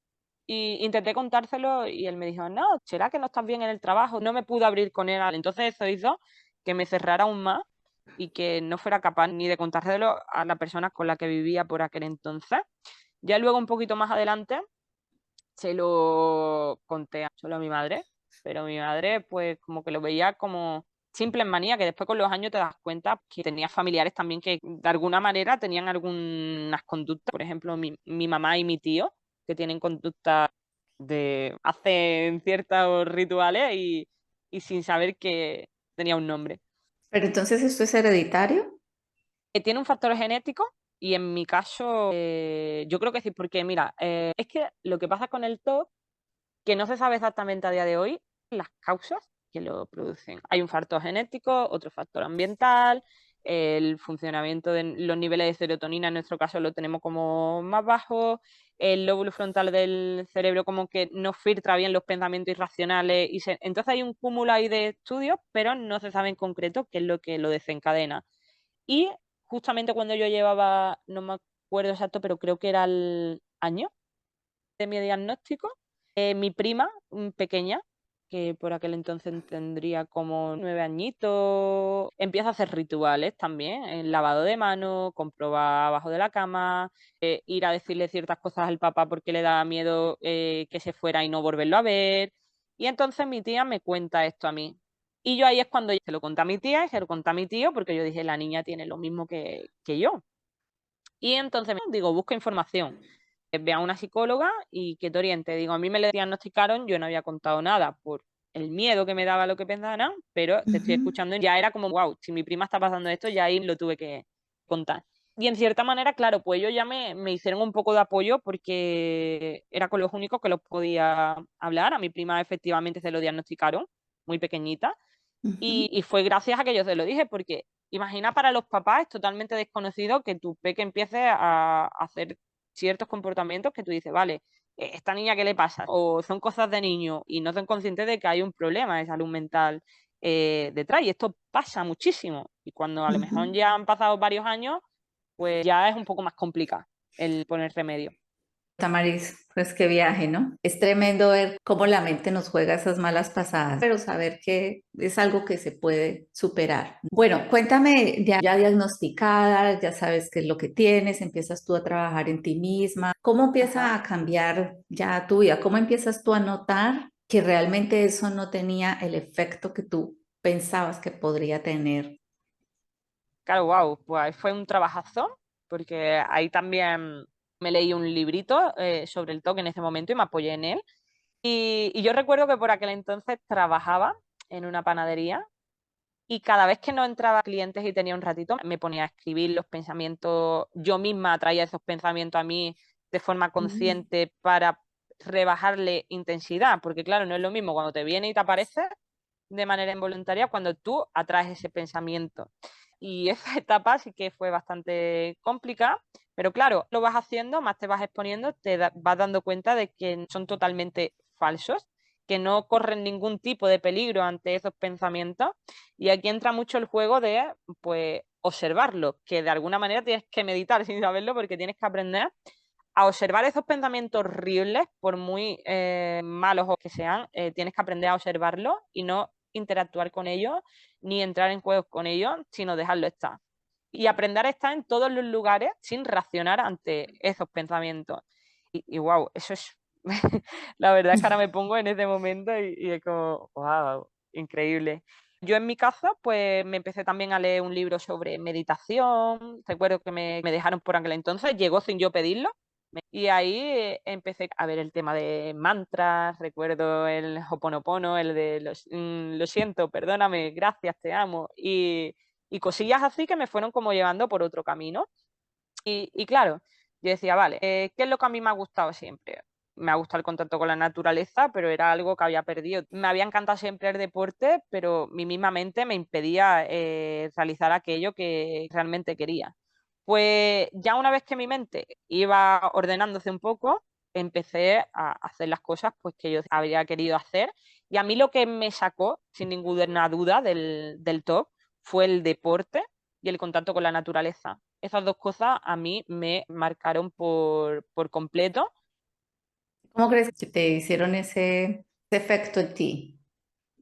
Y intenté contárselo y él me dijo, no, será que no estás bien en el trabajo. No me pude abrir con él. Entonces eso hizo que me cerrara aún más y que no fuera capaz ni de contárselo a la persona con la que vivía por aquel entonces. Ya luego, un poquito más adelante, se lo conté solo a mi madre, pero mi madre pues como que lo veía como simple en manía, que después con los años te das cuenta que tenía familiares también que de alguna manera tenían algunas conductas, por ejemplo mi mamá y mi tío, que tienen conductas de hacen ciertos rituales y sin saber que tenía un nombre.
Pero entonces esto es hereditario.
Tiene un factor genético y en mi caso yo creo que sí, porque mira, es que lo que pasa con el TOC que no se sabe exactamente a día de hoy las causas que lo producen. Hay un factor genético, otro factor ambiental, el funcionamiento de los niveles de serotonina en nuestro caso lo tenemos como más bajo, el lóbulo frontal del cerebro como que no filtra bien los pensamientos irracionales entonces hay un cúmulo ahí de estudios, pero no se sabe en concreto qué es lo que lo desencadena. Y justamente cuando yo llevaba, no me acuerdo exacto, pero creo que era el año de mi diagnóstico, mi prima, pequeña, que por aquel entonces tendría como 9 añitos. Empiezo a hacer rituales también, el lavado de manos, comprobar abajo de la cama, ir a decirle ciertas cosas al papá porque le daba miedo que se fuera y no volverlo a ver. Y entonces mi tía me cuenta esto a mí. Y yo ahí es cuando se lo conté a mi tía y se lo conté a mi tío porque yo dije, la niña tiene lo mismo que yo. Y entonces digo, busca información, ve a una psicóloga y que te oriente. Digo, a mí me le diagnosticaron, yo no había contado nada por el miedo que me daba lo que pensaban, pero te estoy
Ujú,
escuchando y ya era como, wow, si mi prima está pasando esto, ya ahí lo tuve que contar. Y en cierta manera, claro, pues ellos ya me hicieron un poco de apoyo porque era con los únicos que los podía hablar. A mi prima efectivamente se lo diagnosticaron, muy pequeñita,
ujú,
y fue gracias a que yo se lo dije, porque imagina para los papás, es totalmente desconocido que tu peque empiece a hacer ciertos comportamientos que tú dices, vale, ¿esta niña qué le pasa? O son cosas de niño y no son conscientes de que hay un problema de salud mental detrás. Y esto pasa muchísimo. Y cuando a lo mejor
ujú.
ya han pasado varios años, pues ya es un poco más complicado el poner remedio.
Tamaris, pues qué viaje, ¿no? Es tremendo ver cómo la mente nos juega esas malas pasadas, pero saber que es algo que se puede superar. Bueno, cuéntame, ya diagnosticada, ya sabes qué es lo que tienes, empiezas tú a trabajar en ti misma. ¿Cómo empieza
Ajá.
a cambiar ya tu vida? ¿Cómo empiezas tú a notar que realmente eso no tenía el efecto que tú pensabas que podría tener?
Claro, wow, pues fue un trabajazo, porque ahí también me leí un librito sobre el TOC en ese momento y me apoyé en él. Y yo recuerdo que por aquel entonces trabajaba en una panadería y cada vez que no entraba clientes y tenía un ratito, me ponía a escribir los pensamientos, yo misma traía esos pensamientos a mí de forma
Mm,
consciente para rebajarle intensidad, porque claro, no es lo mismo cuando te viene y te aparece de manera involuntaria cuando tú atraes ese pensamiento. Y esa etapa sí que fue bastante complicada, pero claro, lo vas haciendo, más te vas exponiendo, vas dando cuenta de que son totalmente falsos, que no corren ningún tipo de peligro ante esos pensamientos. Y aquí entra mucho el juego de, pues, observarlo, que de alguna manera tienes que meditar sin saberlo porque tienes que aprender a observar esos pensamientos horribles, por muy malos que sean, tienes que aprender a observarlos y no interactuar con ellos ni entrar en juegos con ellos, sino dejarlo estar. Y aprender a estar en todos los lugares sin reaccionar ante esos pensamientos. Y wow, eso es. La verdad es que ahora me pongo en ese momento y es como, wow, increíble. Yo en mi caso, pues me empecé también a leer un libro sobre meditación. Recuerdo que me dejaron por aquel entonces, llegó sin yo pedirlo. Y ahí empecé a ver el tema de mantras, recuerdo el Hoponopono, el de lo siento, perdóname, gracias, te amo, y cosillas así que me fueron como llevando por otro camino. Y claro, yo decía, vale, ¿qué es lo que a mí me ha gustado siempre? Me ha gustado el contacto con la naturaleza, pero era algo que había perdido. Me había encantado siempre el deporte, pero mi misma mente me impedía realizar aquello que realmente quería. Pues ya una vez que mi mente iba ordenándose un poco, empecé a hacer las cosas pues, que yo habría querido hacer. Y a mí lo que me sacó, sin ninguna duda, del top fue el deporte y el contacto con la naturaleza. Esas dos cosas a mí me marcaron por completo.
¿Cómo crees que te hicieron ese efecto en ti?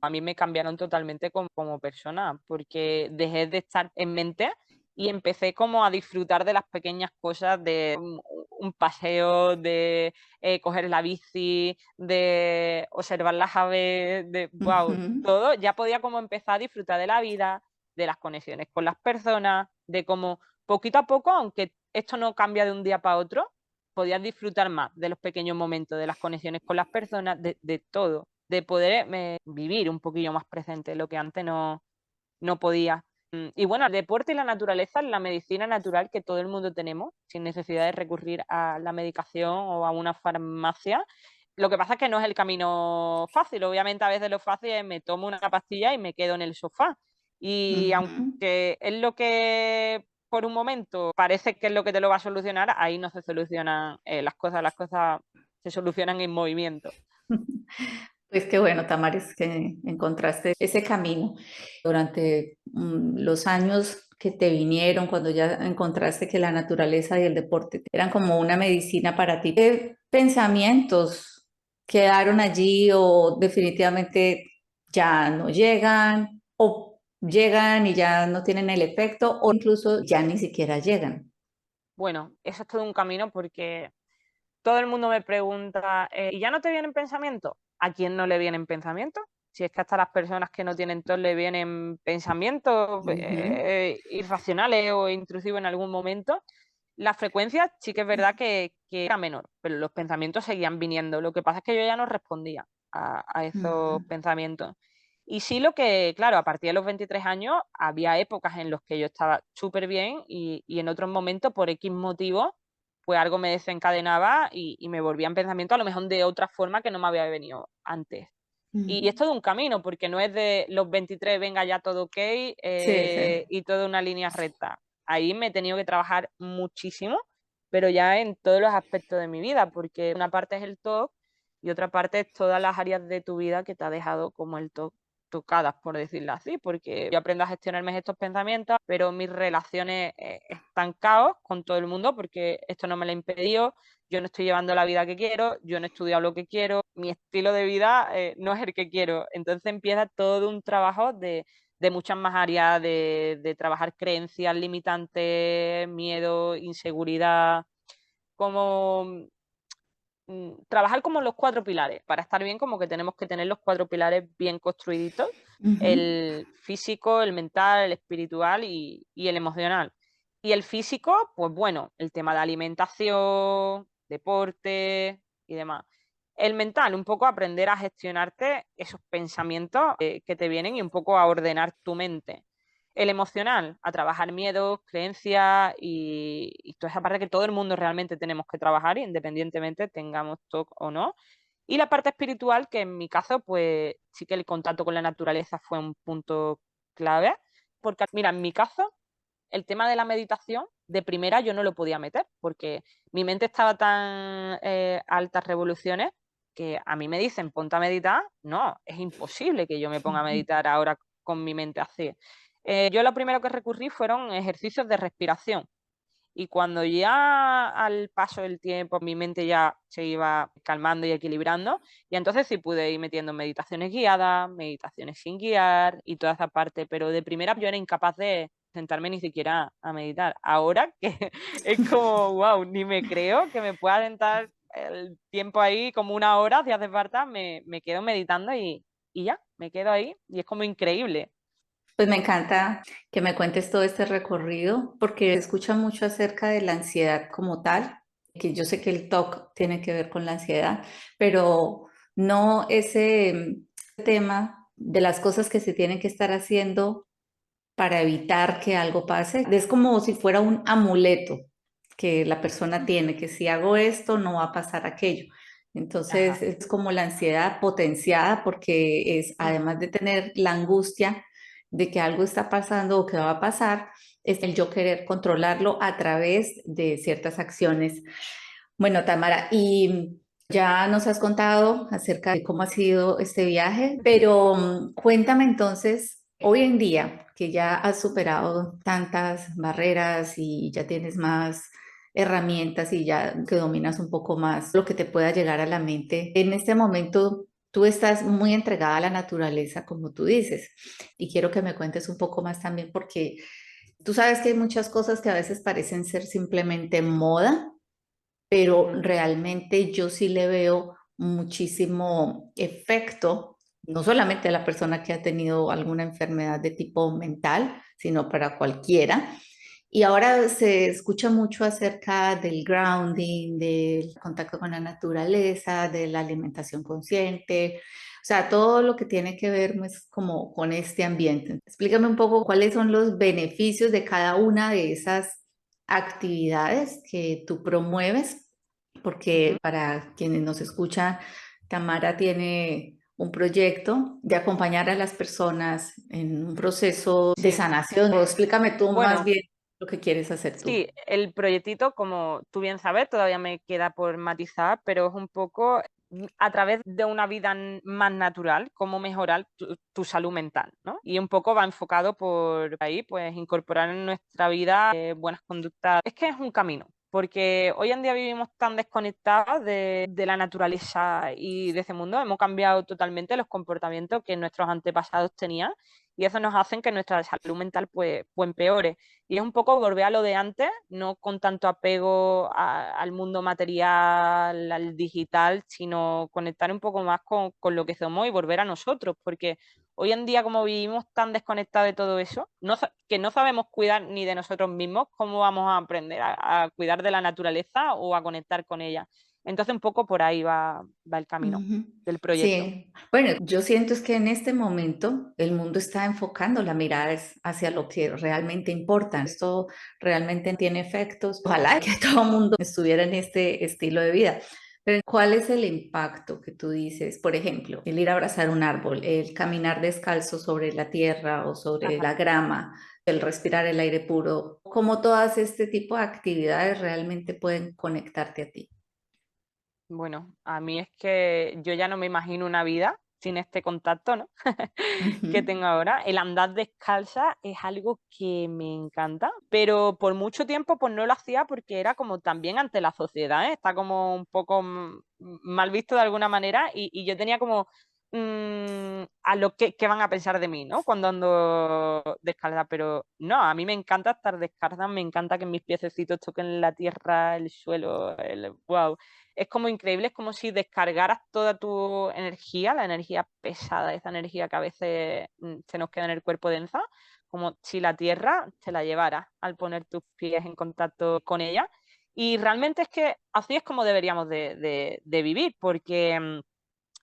A mí me cambiaron totalmente como persona, porque dejé de estar en mente y empecé como a disfrutar de las pequeñas cosas, de un paseo, de coger la bici, de observar las aves, de wow,
Ujú.
todo. Ya podía como empezar a disfrutar de la vida, de las conexiones con las personas, de cómo poquito a poco, aunque esto no cambia de un día para otro, podías disfrutar más de los pequeños momentos, de las conexiones con las personas, de todo, de poder vivir un poquillo más presente, lo que antes no podía. Y bueno, el deporte y la naturaleza es la medicina natural que todo el mundo tenemos, sin necesidad de recurrir a la medicación o a una farmacia. Lo que pasa es que no es el camino fácil. Obviamente, a veces lo fácil es me tomo una pastilla y me quedo en el sofá. Y
Ujú.
aunque es lo que por un momento parece que es lo que te lo va a solucionar, ahí no se solucionan las cosas se solucionan en movimiento.
Pues qué bueno, Tamares, que encontraste ese camino durante los años que te vinieron, cuando ya encontraste que la naturaleza y el deporte eran como una medicina para ti. ¿Qué pensamientos quedaron allí o definitivamente ya no llegan o llegan y ya no tienen el efecto o incluso ya ni siquiera llegan?
Bueno, eso es todo un camino porque todo el mundo me pregunta, ¿y ya no te vienen pensamientos? ¿A quién no le vienen pensamientos? Si es que hasta las personas que no tienen TOC le vienen pensamientos
Ujú,
irracionales o intrusivos en algún momento. La frecuencia sí que es verdad que era menor, pero los pensamientos seguían viniendo. Lo que pasa es que yo ya no respondía a
ujú,
esos pensamientos. Y sí lo que, claro, a partir de los 23 años había épocas en las que yo estaba súper bien y en otros momentos, por X motivos, pues algo me desencadenaba y me volvía en pensamiento a lo mejor de otra forma que no me había venido antes. Y es
ujú.
todo un camino, porque no es de los 23, venga ya todo ok,
Sí, sí.
y toda una línea recta. Ahí me he tenido que trabajar muchísimo, pero ya en todos los aspectos de mi vida, porque una parte es el TOC y otra parte es todas las áreas de tu vida que te ha dejado como el TOC tocadas, por decirlo así, porque yo aprendo a gestionarme estos pensamientos, pero mis relaciones están caos con todo el mundo, porque esto no me lo ha impedido, yo no estoy llevando la vida que quiero, yo no he estudiado lo que quiero, mi estilo de vida no es el que quiero. Entonces empieza todo un trabajo de muchas más áreas, de trabajar creencias limitantes, miedo, inseguridad, como trabajar como los cuatro pilares. Para estar bien, como que tenemos que tener los cuatro pilares bien construiditos:
Ujú,
el físico, el mental, el espiritual y el emocional. Y el físico, pues bueno, el tema de alimentación, deporte y demás. El mental, un poco aprender a gestionarte esos pensamientos que te vienen y un poco a ordenar tu mente. El emocional, a trabajar miedos, creencias y toda esa parte que todo el mundo realmente tenemos que trabajar, independientemente tengamos TOC o no. Y la parte espiritual, que en mi caso, pues sí que el contacto con la naturaleza fue un punto clave, porque mira, en mi caso, el tema de la meditación, de primera yo no lo podía meter, porque mi mente estaba tan a altas revoluciones que a mí me dicen, ponte a meditar, no, es imposible que yo me ponga a
ujú.
meditar ahora con mi mente así. Yo lo primero que recurrí fueron ejercicios de respiración. Y cuando ya al paso del tiempo mi mente ya se iba calmando y equilibrando, y entonces sí pude ir metiendo meditaciones guiadas, meditaciones sin guiar y toda esa parte, pero de primera yo era incapaz de sentarme ni siquiera a meditar. Ahora que es como, wow, ni me creo que me pueda sentar el tiempo ahí como una hora, si hace falta, me quedo meditando y ya, me quedo ahí y es como increíble.
Pues me encanta que me cuentes todo este recorrido porque se escucha mucho acerca de la ansiedad como tal, que yo sé que el TOC tiene que ver con la ansiedad, pero no ese tema de las cosas que se tienen que estar haciendo para evitar que algo pase. Es como si fuera un amuleto que la persona tiene, que si hago esto no va a pasar aquello. Entonces
Ajá.
es como la ansiedad potenciada porque es, además de tener la angustia de que algo está pasando o que va a pasar, es el yo querer controlarlo a través de ciertas acciones. Bueno, Tamara, y ya nos has contado acerca de cómo ha sido este viaje, pero cuéntame entonces, hoy en día que ya has superado tantas barreras y ya tienes más herramientas y ya que dominas un poco más lo que te pueda llegar a la mente, en este momento tú estás muy entregada a la naturaleza, como tú dices, y quiero que me cuentes un poco más también porque tú sabes que hay muchas cosas que a veces parecen ser simplemente moda, pero
Ujú.
realmente yo sí le veo muchísimo efecto, no solamente a la persona que ha tenido alguna enfermedad de tipo mental, sino para cualquiera. Y ahora se escucha mucho acerca del grounding, del contacto con la naturaleza, de la alimentación consciente, o sea, todo lo que tiene que ver pues, como con este ambiente. Explícame un poco cuáles son los beneficios de cada una de esas actividades que tú promueves,
Ujú.
porque para quienes nos escuchan, Tamara tiene un proyecto de acompañar a las personas en un proceso de
Sí.
sanación. O explícame tú más
Bueno,
bien lo que quieres hacer tú.
sí, el proyectito, como tú bien sabes, todavía me queda por matizar, pero es un poco a través de una vida más natural, cómo mejorar tu salud mental, ¿no? Y un poco va enfocado por ahí, pues incorporar en nuestra vida buenas conductas. Es que es un camino. porque hoy en día vivimos tan desconectados de la naturaleza y de ese mundo, hemos cambiado totalmente los comportamientos que nuestros antepasados tenían y eso nos hace que nuestra salud mental pues empeore. Y es un poco volver a lo de antes, no con tanto apego al mundo material, al digital, sino conectar un poco más con lo que somos y volver a nosotros, porque hoy en día, como vivimos tan desconectados de todo eso, que no sabemos cuidar ni de nosotros mismos, ¿cómo vamos a aprender a cuidar de la naturaleza o a conectar con ella? Entonces, un poco por ahí va el camino
Ujú.
del proyecto.
Sí, bueno, yo siento es que en este momento el mundo está enfocando la mirada hacia lo que realmente importa. Esto realmente tiene efectos. Ojalá que todo el mundo estuviera en este estilo de vida. Pero ¿cuál es el impacto que tú dices? Por ejemplo, el ir a abrazar un árbol, el caminar descalzo sobre la tierra o sobre
Ajá.
la grama, el respirar el aire puro, ¿cómo todas este tipo de actividades realmente pueden conectarte a ti?
Bueno, a mí es que yo ya no me imagino una vida sin este contacto, ¿no? que
Ujú,
tengo ahora. El andar descalza es algo que me encanta, pero por mucho tiempo pues no lo hacía porque era como también ante la sociedad, ¿eh? Está como un poco mal visto de alguna manera y yo tenía como a lo que van a pensar de mí, ¿no? Cuando ando descalza, pero no, a mí me encanta estar descalza, me encanta que mis piececitos toquen la tierra, el suelo, wow. Es como increíble, es como si descargaras toda tu energía, la energía pesada, esa energía que a veces se nos queda en el cuerpo densa, como si la tierra te la llevara al poner tus pies en contacto con ella. Y realmente es que así es como deberíamos de vivir, porque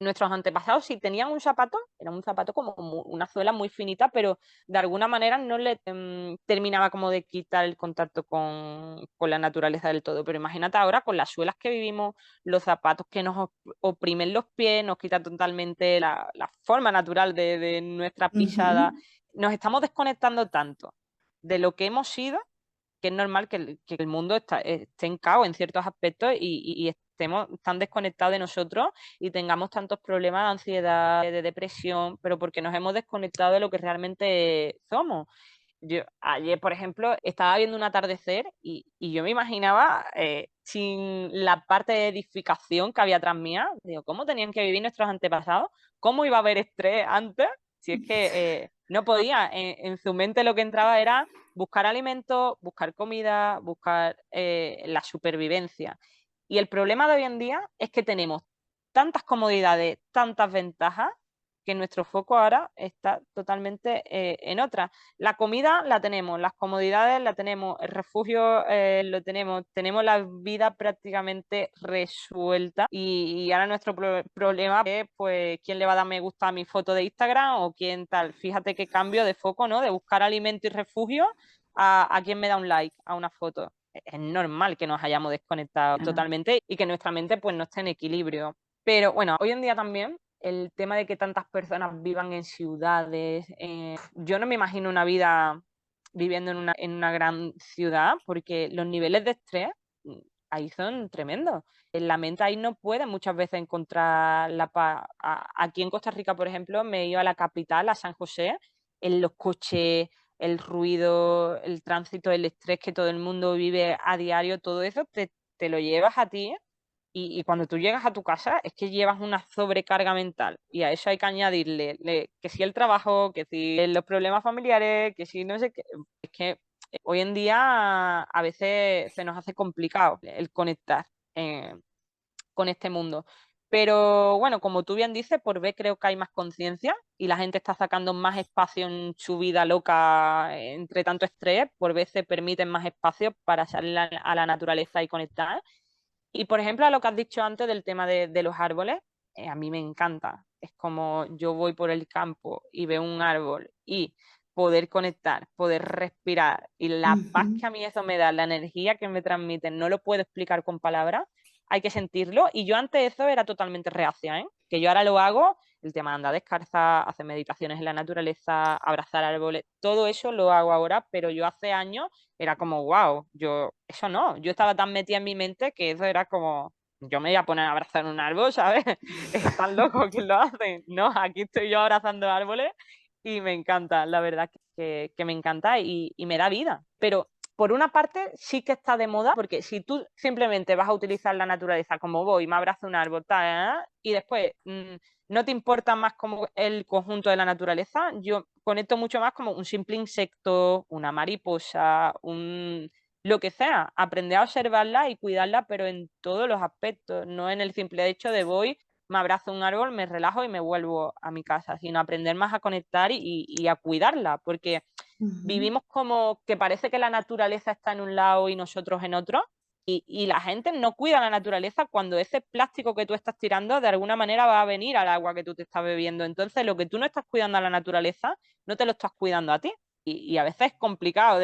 nuestros antepasados, si tenían un zapato, era un zapato como una suela muy finita, pero de alguna manera no le terminaba como de quitar el contacto con la naturaleza del todo. Pero imagínate ahora con las suelas que vivimos, los zapatos que nos oprimen los pies, nos quita totalmente la forma natural de nuestra pisada.
ujú.
Nos estamos desconectando tanto de lo que hemos sido que es normal que el mundo esté en caos en ciertos aspectos y estemos tan desconectados de nosotros y tengamos tantos problemas de ansiedad, de depresión, pero porque nos hemos desconectado de lo que realmente somos. Yo ayer, por ejemplo, estaba viendo un atardecer y yo me imaginaba sin la parte de edificación que había atrás mía, digo, ¿cómo tenían que vivir nuestros antepasados? ¿Cómo iba a haber estrés antes? Si es que no podía, en su mente lo que entraba era buscar alimento, buscar comida, buscar la supervivencia. Y el problema de hoy en día es que tenemos tantas comodidades, tantas ventajas, que nuestro foco ahora está totalmente en otra. La comida la tenemos, las comodidades la tenemos, el refugio lo tenemos la vida prácticamente resuelta y ahora nuestro problema es pues quién le va a dar me gusta a mi foto de Instagram o quién tal. Fíjate qué cambio de foco, ¿no? De buscar alimento y refugio a quién me da un like a una foto. Es normal que nos hayamos desconectado
Ah,
totalmente y que nuestra mente pues no esté en equilibrio. Pero bueno, hoy en día también el tema de que tantas personas vivan en ciudades, yo no me imagino una vida viviendo en una gran ciudad porque los niveles de estrés mm, ahí son tremendos. En la mente ahí no puede muchas veces encontrar la paz. Aquí en Costa Rica, por ejemplo, me he ido a la capital, a San José, en los coches, el ruido, el tránsito, el estrés que todo el mundo vive a diario, todo eso te lo llevas a ti y cuando tú llegas a tu casa es que llevas una sobrecarga mental y a eso hay que añadirle que si el trabajo, que si los problemas familiares, que si no sé qué. Es que hoy en día a veces se nos hace complicado el conectar con este mundo. Pero bueno, como tú bien dices, por B creo que hay más conciencia y la gente está sacando más espacio en su vida loca entre tanto estrés. Por B se permiten más espacios para salir a la naturaleza y conectar. Y por ejemplo, a lo que has dicho antes del tema de los árboles, a mí me encanta. Es como yo voy por el campo y veo un árbol y poder conectar, poder respirar y la paz
ujú.
que a mí eso me da, la energía que me transmiten, no lo puedo explicar con palabras, hay que sentirlo. Y yo antes eso era totalmente reacia, ¿eh? Que yo ahora lo hago, el tema de andar descalza, hacer meditaciones en la naturaleza, abrazar árboles, todo eso lo hago ahora, pero yo hace años era como, wow, yo, eso no, yo estaba tan metida en mi mente que eso era como, yo me voy a poner a abrazar un árbol, ¿sabes? Están locos que lo hacen. No, aquí estoy yo abrazando árboles y me encanta, la verdad que me encanta y me da vida. Pero por una parte sí que está de moda, porque si tú simplemente vas a utilizar la naturaleza como voy, me abrazo un árbol, tal, y después no te importa más como el conjunto de la naturaleza, yo conecto mucho más como un simple insecto, una mariposa, lo que sea, aprender a observarla y cuidarla, pero en todos los aspectos, no en el simple hecho de voy, me abrazo un árbol, me relajo y me vuelvo a mi casa, sino aprender más a conectar y a cuidarla, porque
Ujú.
vivimos como que parece que la naturaleza está en un lado y nosotros en otro, y la gente no cuida la naturaleza cuando ese plástico que tú estás tirando de alguna manera va a venir al agua que tú te estás bebiendo. Entonces, lo que tú no estás cuidando a la naturaleza, no te lo estás cuidando a ti. Y a veces es complicado,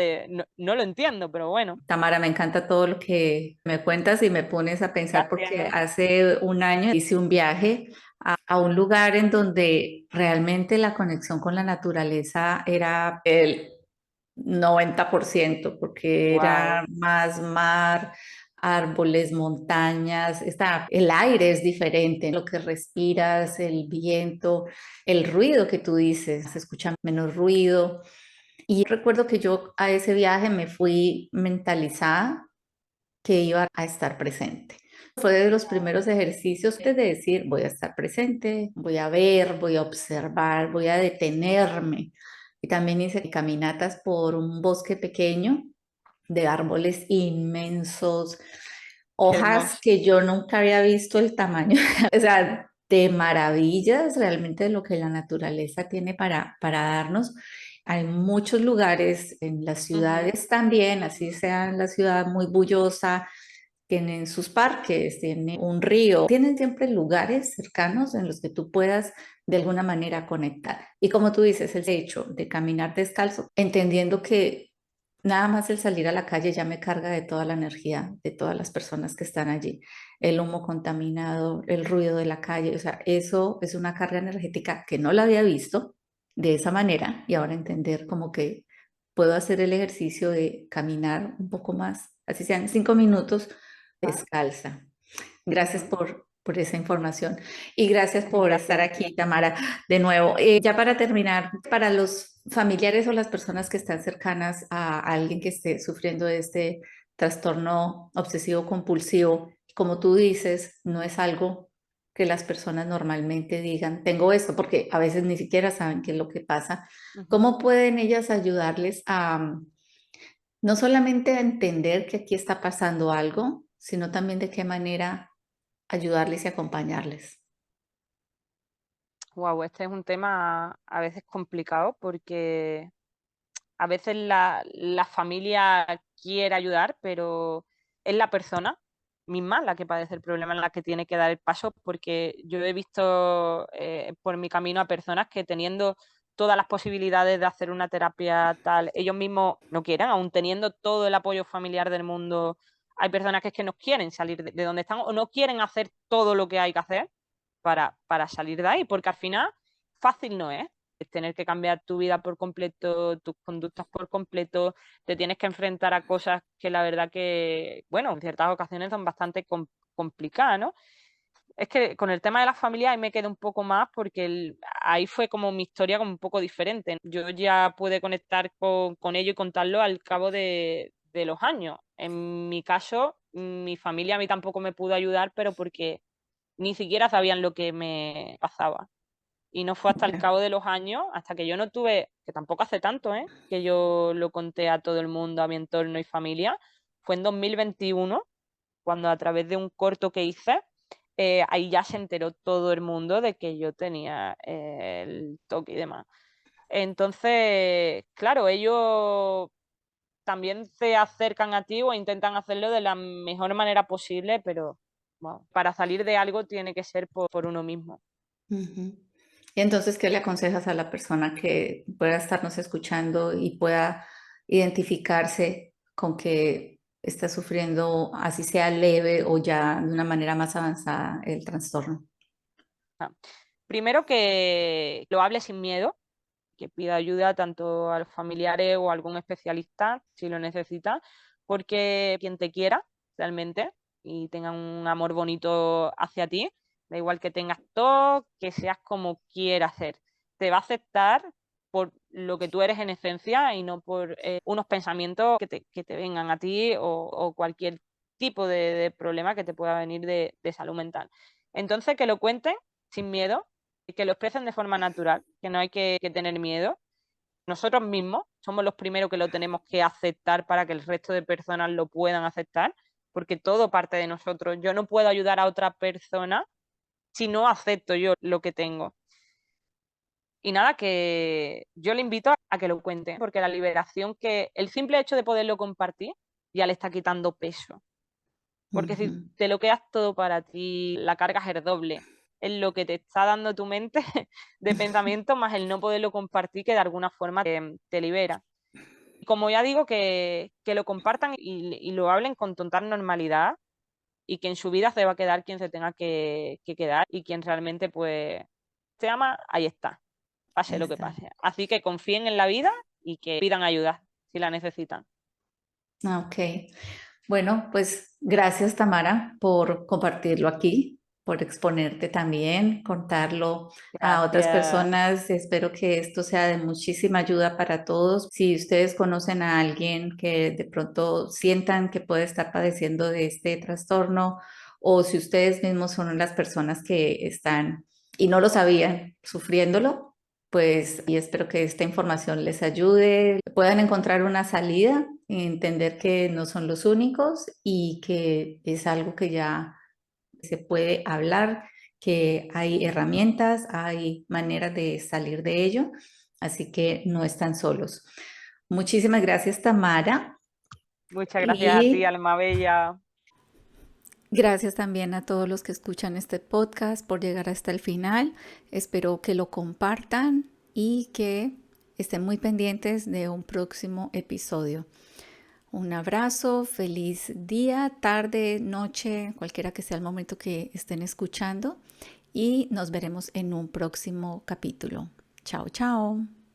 no lo entiendo, pero bueno.
Tamara, me encanta todo lo que me cuentas y me pones a pensar porque
Gracias.
hace un año hice un viaje a un lugar en donde realmente la conexión con la naturaleza era el 90% porque
Wow,
era más mar, árboles, montañas, el aire es diferente, lo que respiras, el viento, el ruido que tú dices, se escucha menos ruido. Y recuerdo que yo a ese viaje me fui mentalizada que iba a estar presente. Fue de los primeros ejercicios de decir, voy a estar presente, voy a ver, voy a observar, voy a detenerme. Y también hice caminatas por un bosque pequeño de árboles inmensos,
qué
hojas
hermoso.
que yo nunca había visto el tamaño, o sea, de maravillas realmente de lo que la naturaleza tiene para darnos. Hay muchos lugares en las
Ujú.
ciudades también, así sea la ciudad muy bullosa, tienen sus parques, tienen un río, tienen siempre lugares cercanos en los que tú puedas de alguna manera conectar. Y como tú dices, el hecho de caminar descalzo, entendiendo que nada más el salir a la calle ya me carga de toda la energía de todas las personas que están allí. El humo contaminado, el ruido de la calle, o sea, eso es una carga energética que no la había visto de esa manera y ahora entender como que puedo hacer el ejercicio de caminar un poco más, así sean 5 minutos descalza. Gracias
Ujú.
por esa información y gracias por estar
Gracias.
aquí, Tamara, de nuevo. Ya para terminar, para los familiares o las personas que están cercanas a alguien que esté sufriendo de este trastorno obsesivo compulsivo, como tú dices, no es algo que las personas normalmente digan, tengo esto, porque a veces ni siquiera saben qué es lo que pasa.
Ujú.
¿Cómo pueden ellas ayudarles a no solamente a entender que aquí está pasando algo, sino también de qué manera ayudarles y acompañarles?
Wow, este es un tema a veces complicado porque a veces la familia quiere ayudar, pero es la persona misma la que padece el problema, en la que tiene que dar el paso, porque yo he visto por mi camino a personas que teniendo todas las posibilidades de hacer una terapia tal, ellos mismos no quieren, aún teniendo todo el apoyo familiar del mundo, hay personas que es que no quieren salir de donde están o no quieren hacer todo lo que hay que hacer para salir de ahí, porque al final fácil no es tener que cambiar tu vida por completo, tus conductas por completo, te tienes que enfrentar a cosas que la verdad que, bueno, en ciertas ocasiones son bastante complicadas, ¿no? Es que con el tema de la familia ahí me quedé un poco más porque ahí fue como mi historia como un poco diferente. Yo ya pude conectar con ello y contarlo al cabo de los años. En mi caso, mi familia a mí tampoco me pudo ayudar, pero porque ni siquiera sabían lo que me pasaba. Y no fue hasta el
Ya.
cabo de los años, hasta que yo no tuve, que tampoco hace tanto, que yo lo conté a todo el mundo, a mi entorno y familia. Fue en 2021, cuando a través de un corto que hice, ahí ya se enteró todo el mundo de que yo tenía el toque y demás. Entonces, claro, ellos también se acercan a ti o intentan hacerlo de la mejor manera posible, pero bueno, para salir de algo tiene que ser por uno mismo.
Ujú. Y entonces, ¿qué le aconsejas a la persona que pueda estarnos escuchando y pueda identificarse con que está sufriendo, así sea leve o ya de una manera más avanzada, el trastorno?
Ah, primero que lo hable sin miedo, que pida ayuda tanto a los familiares o a algún especialista si lo necesita, porque quien te quiera realmente y tenga un amor bonito hacia ti, da igual que tengas todo, que seas como quieras ser, te va a aceptar por lo que tú eres en esencia y no por unos pensamientos que te vengan a ti o cualquier tipo de problema que te pueda venir de salud mental. Entonces, que lo cuenten sin miedo y que lo expresen de forma natural, que no hay que tener miedo. Nosotros mismos somos los primeros que lo tenemos que aceptar para que el resto de personas lo puedan aceptar, porque todo parte de nosotros. Yo no puedo ayudar a otra persona si no acepto yo lo que tengo. Y nada, que yo le invito a que lo cuente, porque la liberación que el simple hecho de poderlo compartir ya le está quitando peso. Porque si
Ujú.
te lo quedas todo para ti, la carga es el doble. Es lo que te está dando tu mente de pensamiento más el no poderlo compartir que de alguna forma te libera. Y como ya digo, que lo compartan y lo hablen con total normalidad y que en su vida se va a quedar quien se tenga que quedar y quien realmente pues se ama, ahí está, pase lo que
Está.
pase. Así que confíen en la vida y que pidan ayuda si la necesitan.
Ok. Bueno, pues gracias Tamara por compartirlo aquí, por exponerte también, contarlo a otras
Gracias.
personas. Espero que esto sea de muchísima ayuda para todos. Si ustedes conocen a alguien que de pronto sientan que puede estar padeciendo de este trastorno o si ustedes mismos son las personas que están y no lo sabían sufriéndolo, pues y espero que esta información les ayude, puedan encontrar una salida, entender que no son los únicos y que es algo que ya se puede hablar, que hay herramientas, hay maneras de salir de ello, así que no están solos. Muchísimas gracias, Tamara,
Muchas gracias a ti,
y
alma bella.
gracias también a todos los que escuchan este podcast por llegar hasta el final. Espero que lo compartan y que estén muy pendientes de un próximo episodio. Un abrazo, feliz día, tarde, noche, cualquiera que sea el momento que estén escuchando y nos veremos en un próximo capítulo. Chao, chao.